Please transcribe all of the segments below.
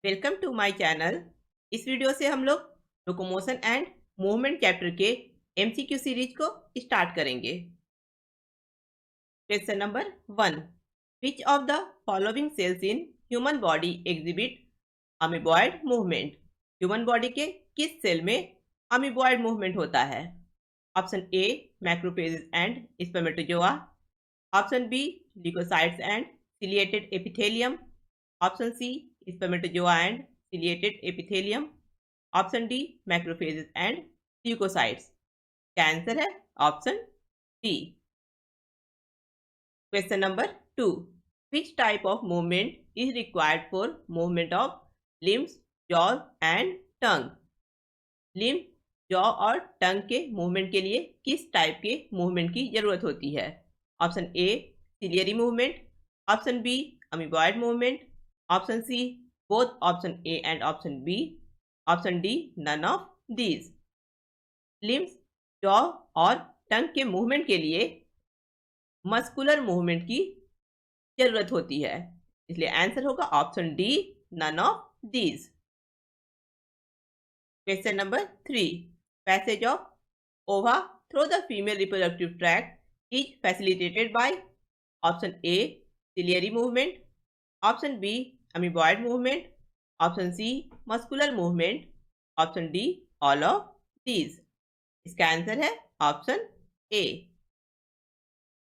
Welcome to my channel. इस video से हम लोग लोकोमोशन एंड मूवमेंट चैप्टर के एमसीक्यू सीरीज को स्टार्ट करेंगे। Question number 1, which of the following cells in human body exhibit amoeboid movement? Human body के किस सेल में अमीबॉयड मूवमेंट होता है? Option A macrophages and spermatozoa, option B leucocytes and ciliated epithelium, option C spermatozoa and ciliated epithelium, option D macrophages and leucocytes. क्या answer है? Option D. Question number 2, which type of movement is required for movement of limbs, jaw and tongue? Limbs, jaw और टंग के movement के लिए किस type के movement की जरूरत होती है? Option A ciliary movement, option B amoeboid movement, option C both option A and option B, option D none of these। Limbs, jaw और टंग के मूवमेंट के लिए मस्कुलर मूवमेंट की जरूरत होती है, इसलिए आंसर होगा option D none of these. Question number 3, passage of ova through the female reproductive tract is facilitated by option A ciliary movement, option B amoeboid movement, option C muscular movement, option D all of these. इसका answer है option A.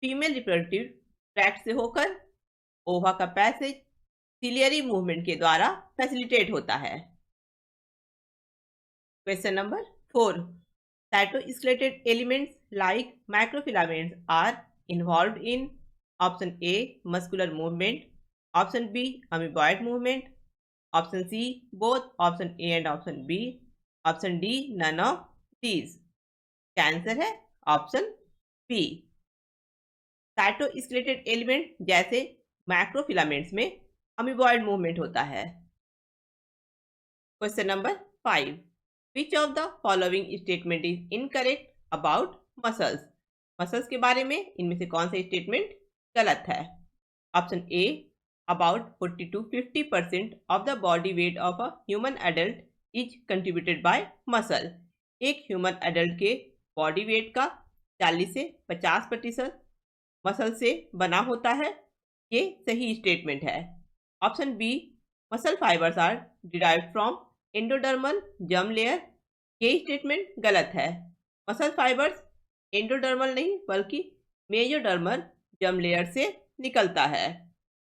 Female reproductive tract से होकर ओवा का passage ciliary movement के द्वारा facilitate होता है। Question number 4, cytoskeletal elements like microfilaments are involved in option A muscular movement, option B amoeboid movement, option C both option A and option B, option D none of these. क्या answer है? Option B. Cytoskeletal element जैसे macrofilaments में amoeboid movement होता है। Question number 5, which of the following statement is incorrect about muscles? Muscles के बारे में इनमें से कौन सा स्टेटमेंट गलत है? Option A about 40 to 50% of the body weight of a human adult is contributed by muscle। एक ह्यूमन एडल्ट के बॉडी वेट का 40 से 50% मसल से बना होता है, ये सही स्टेटमेंट है। Option B muscle fibres are derived from endodermal germ layer, ये स्टेटमेंट गलत है। मसल फाइबर्स एंडोडर्मल नहीं बल्कि मेजोडर्मल जर्म लेयर से निकलता है,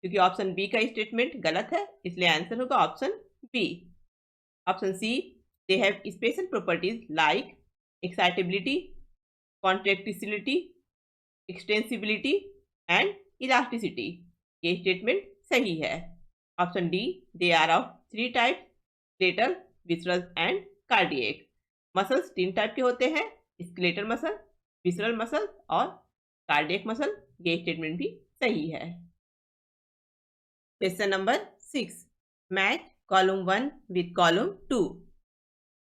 क्योंकि ऑप्शन बी का स्टेटमेंट गलत है, इसलिए आंसर होगा option B. Option C they have special properties like excitability, contractility, extensibility and elasticity, ये स्टेटमेंट सही है। Option D they are of 3 types, skeletal, visceral and cardiac. Muscles 3 type के होते हैं, स्केलेटल मसल, विसरल मसल और cardiac muscle, ये statement भी सही है। Question number 6, match column 1 with column 2।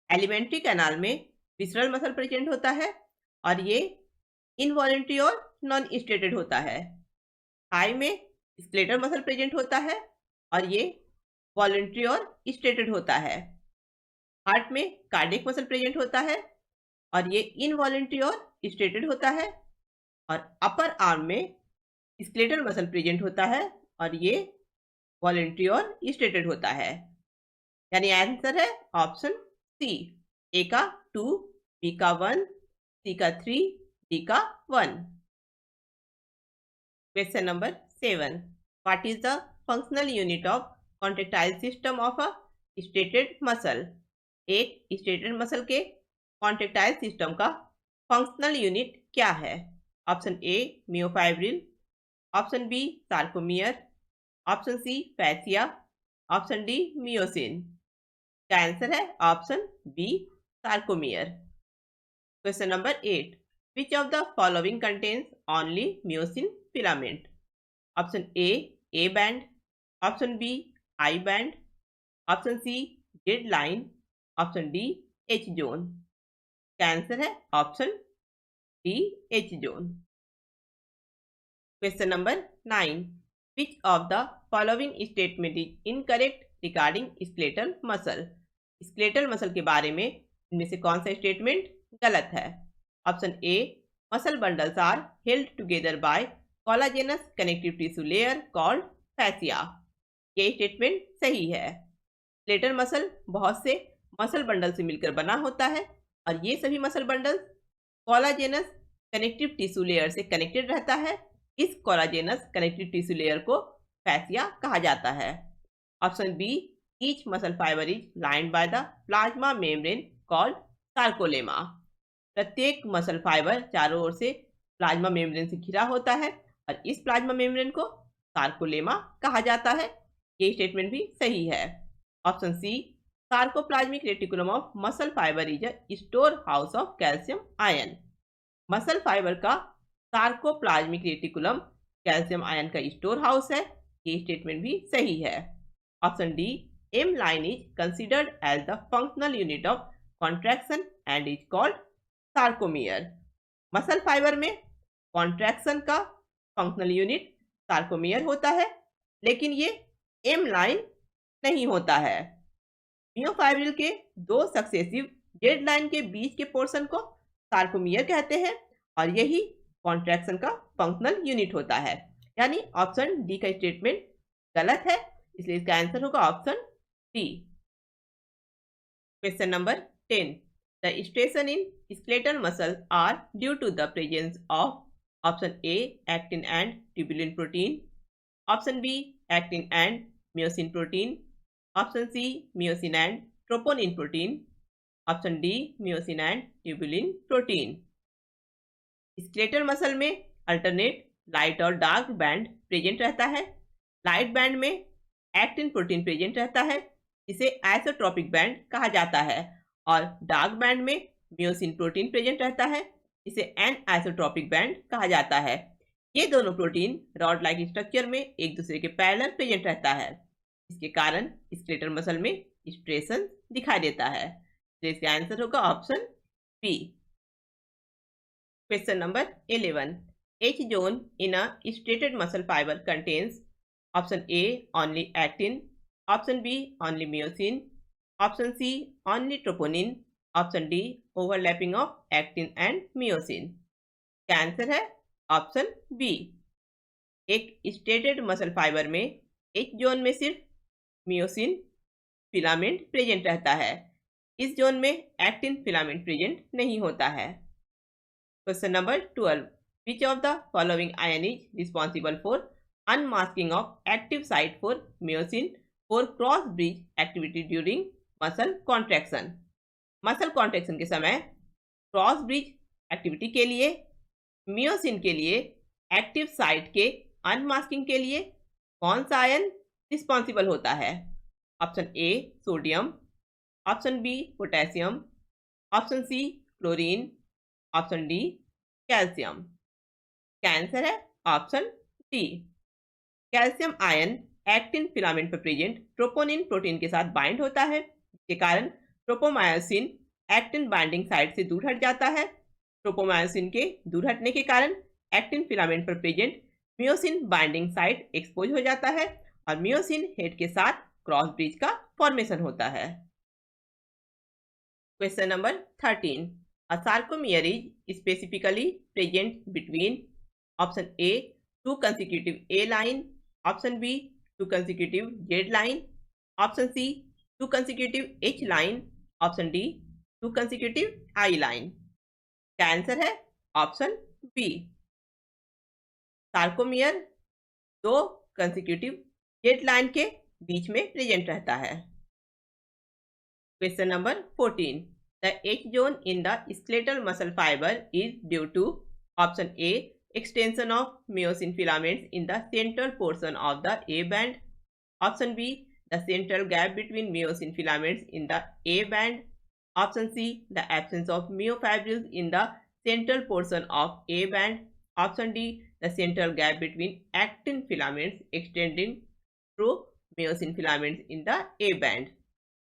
Alimentary canal में विसरल मसल प्रेजेंट होता है और ये इनवॉलेंट्री और नॉन स्टेटेड होता है। थाई में स्केलेटल मसल प्रेजेंट होता है और ये वॉलेंट्री और स्टेटेड होता है। हार्ट में कार्डियक मसल प्रेजेंट होता है और ये इनवॉलेंट्री और स्टेटेड होता है। और अपर आर्म में स्केलेटल मसल प्रेजेंट होता है और ये वॉलेंट्री और स्टेटेड होता है, यानी आंसर है ऑप्शन सी। ए का 2, बी का 1, सी का 3, डी का 1। Question number 7, what is the functional unit of contractile system of a striated muscle? एक स्टेटेड मसल के कॉन्ट्रेक्टाइल सिस्टम का फंक्शनल यूनिट क्या है? Option A myofibril, option B sarcomere, option C fascia, option D myosin. क्या answer है? Option B sarcomere. Question number 8, which of the following contains only myosin filament? Option A band, option B I band, option C Z line, option D H zone. क्या answer है? Option D H zone. Question number 9, which of the following statement is incorrect regarding skeletal muscle. Skeletal muscle के बारे में इनमें से कौन सा statement गलत है? Option A, muscle bundles are held together by collagenous connective tissue layer called fascia. ये स्टेटमेंट सही है। स्केलेटल मसल बहुत से मसल बंडल से मिलकर बना होता है और ये सभी muscle bundle collagenous connective tissue layer से कनेक्टेड रहता है। इस कोलाजेनस कनेक्टिव टिश्यू लेयर को फैसिया कहा जाता है। Option B, each muscle fibre is lined by the plasma membrane called sarcolemma. प्रत्येक मसल फाइबर चारों ओर से प्लाज्मा मेम्ब्रेन से घिरा होता है और इस प्लाज्मा मेम्ब्रेन को सार्कोलेमा कहा जाता है। ये स्टेटमेंट भी सही है। Option C, sarcoplasmic reticulum of muscle fibre is a storehouse of calcium ion. Muscle fibre का सार्कोप्लाज्मिक रेटिकुलम कैल्शियम आयन का स्टोर हाउस है। ये स्टेटमेंट भी सही है। Option D, M line is considered as the functional unit of contraction and is called sarcomere. Muscle fibre में contraction का functional unit sarcomere होता है, लेकिन ये एम लाइन नहीं होता है। मियोफाइब्रिल के दो सक्सेसिव जेड लाइन के बीच के पोर्शन को सार्कोमियर कहते हैं और यही कॉन्ट्रैक्शन का फंक्शनल यूनिट होता है। यानी ऑप्शन डी का स्टेटमेंट गलत है, इसलिए इसका आंसर होगा option D. Question number 10, the striations in skeletal muscle are due to the presence of option A, actin and tubulin protein, option B, actin and myosin protein, option C, myosin and troponin protein, option D, myosin and tubulin protein. Skeletal muscle में alternate light और dark band present रहता है। Light band में actin protein present रहता है, इसे isotropic band कहा जाता है, और डार्क बैंड में मियोसिन प्रोटीन प्रेजेंट रहता है, इसे एन आइसोट्रोपिक बैंड कहा जाता है। ये दोनों प्रोटीन रॉड लाइक स्ट्रक्चर में एक दूसरे के पैरेलल प्रेजेंट रहता है। इसके कारण स्केलेटल मसल में स्ट्रेसन दिखाई देता है। तो इसका आंसर होगा option B. Question number 11, H zone in a striated muscle fiber contains option A, only actin, option B, only myosin, option C, only troponin, option D, overlapping of actin and myosin। क्या answer है? Option B. एक striated muscle fibre में H zone में सिर्फ Miocene filament present रहता है। इस zone में एक्टिन फिलामेंट प्रेजेंट नहीं होता है। Question number 12, which of the following ion is responsible for unmasking of active site for myosin for cross bridge activity during muscle contraction। Muscle contraction के समय cross bridge activity के लिए Miocene के लिए active site के unmasking के लिए कौन सा आयन रिस्पॉन्सिबल होता है? Option A, sodium, option B, potassium, option C, chlorine, option D, calcium. क्या आंसर है? Option D. Calcium ion actin filament पर प्रेजेंट ट्रोपोनिन प्रोटीन के साथ बाइंड होता है, जिसके कारण ट्रोपोमायोसिन एक्टिन बाइंडिंग साइट से दूर हट जाता है। ट्रोपोमायोसिन के दूर हटने के कारण एक्टिन फिलामेंट पर present Miocene binding site expose हो जाता है और मियोसिन हेड के साथ क्रॉस ब्रिज का फॉर्मेशन होता है। Question number 13, a sarcomere is specifically present between option A, 2 consecutive A line, option B, 2 consecutive Z line, option C, 2 consecutive H line, option D, 2 consecutive I line। क्या answer है? Option B. Sarcomere 2 consecutive Z line के बीच में present रहता है। Question number 14, the H zone in the skeletal muscle fiber is due to option A, extension of myosin filaments in the central portion of the A band, option B, the central gap between myosin filaments in the A band, option C, the absence of myofibrils in the central portion of A band, option D, the central gap between actin filaments extending through myosin filaments in the A band।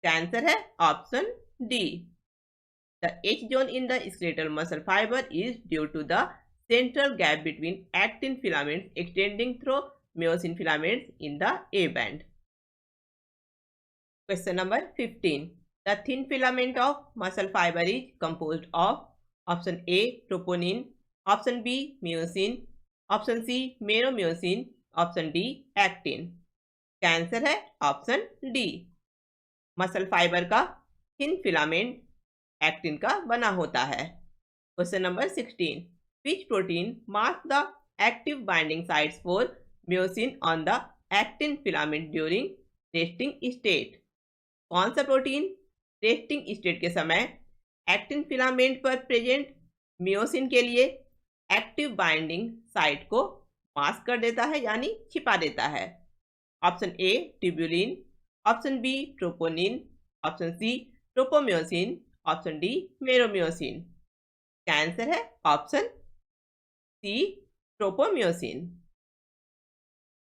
क्या answer है? Option D. The H zone in the skeletal muscle fiber is due to the central gap between actin filaments extending through myosin filaments in the A band। Question number 15. The thin filament of muscle fiber is composed of option A troponin, option B myosin, option C meromyosin, option D actin. क्या answer है? Option D. Muscle fibre का thin filament actin का बना होता है। Question number 16. Which protein marks the active binding sites for myosin on the actin filament during resting state? कौन सा protein resting state के समय एक्टिन फिलामेंट पर प्रेजेंट मियोसिन के लिए एक्टिव बाइंडिंग साइट को मास्क कर देता है यानी छिपा देता है? Option A tubulin, option B troponin, option C tropomyosin, option D meromyosin. क्या आंसर है? Option C tropomyosin.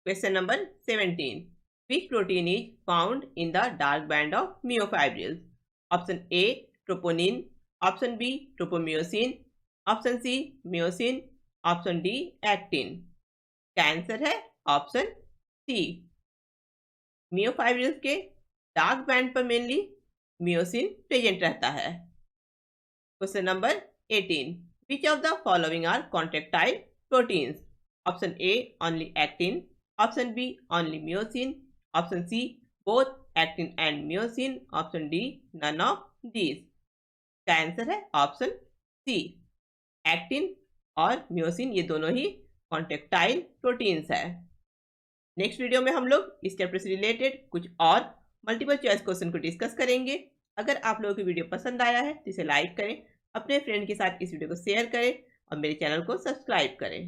Question number 17. Which protein is found in the dark band of myofibrils? Option A troponin, option B tropomyosin, option C myosin, option D actin. क्या answer है? Option C. Myofibrils के dark band पर mainly myosin present रहता है। Question number 18. Which of the following are contractile proteins? Option A only actin, option B only myosin, option C both actin and myosin, option D none of these. क्या answer है? Option C. Actin और myosin ये दोनों ही contractile proteins है। Next video में हम लोग इस चैप्टर से रिलेटेड कुछ और मल्टीपल चॉइस क्वेश्चन को डिस्कस करेंगे। अगर आप लोगों को वीडियो पसंद आया है तो इसे लाइक करें, अपने फ्रेंड के साथ इस वीडियो को शेयर करें और मेरे चैनल को सब्सक्राइब करें।